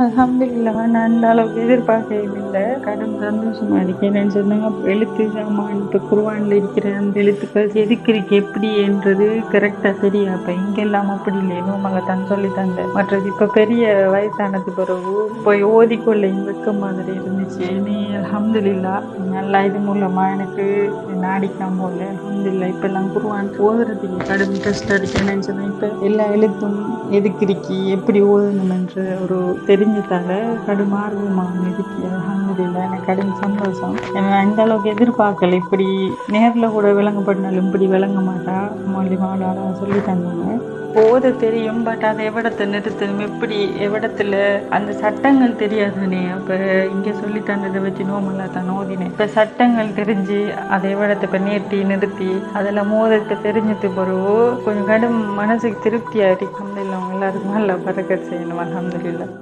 அல்ஹம்துலில்லாஹ். நான் அந்த அளவுக்கு எதிர்பார்க்கவும் இல்ல. கடும் சந்தோஷமா இருக்கு. என்னன்னு சொன்னா, எழுத்து சாமான் இப்ப குர்ஆன்ல இருக்கிற அந்த எழுத்துக்கள் எதுக்கு இருக்கு, எப்படி என்றது கரெக்ட்டா தெரியும். அப்ப இங்கெல்லாம் அப்படி இல்லை. நோமல தான் சொல்லி தந்த. மற்றது இப்ப பெரிய வயசானது பிறகு போய் ஓதிக்கொள்ள வெக்க மாதிரி இருந்துச்சு. நீ அல்ஹம்துலில்லாஹ் நல்லா இது மூலமா எனக்கு நாடிக்காம போல அல்ஹம்துலில்லாஹ் இப்பெல்லாம் குர்ஆன் ஓதுறதுக்கு கடும் டெஸ்ட் அடிக்கணும்னு சொன்னா, இப்ப எல்லா எழுத்தும் எதுக்கு இருக்கி, எப்படி ஓதணும் என்ற ஒரு தெரிஞ்சதால கடும் ஆர்வமாக இருக்கு. அல்ஹம்துலில்லாஹ் எனக்கு கடும் சந்தோஷம். ஏன்னா இந்த அளவுக்கு எதிர்பார்க்கல. இப்படி நேர்ல கூட விளங்கப்படினாலும் இப்படி விளங்க மாட்டா. மௌலிமாவோட சொல்லி தந்தாங்க. ஓத தெரியும், பட் அதை எவ்விடத்தை நிறுத்தணும், எப்படி எவ்விடத்துல அந்த சட்டங்கள் தெரியாதுனே. அப்ப இங்க சொல்லி தந்ததை வச்சு நோமலா தான் ஓதினேன். இப்ப சட்டங்கள் தெரிஞ்சு அதை எவ்விடத்தை இப்ப நீட்டி நிறுத்தி அதெல்லாம் மோதத்தை தெரிஞ்சது பிறகு கொஞ்சம் கடும் மனசுக்கு திருப்தியா இருக்கு. அல்ஹம்துலில்லாஹ். எல்லாருக்கும் நல்லா பரக்கத் செய்யணும். அல்ஹம்துலில்லாஹ்.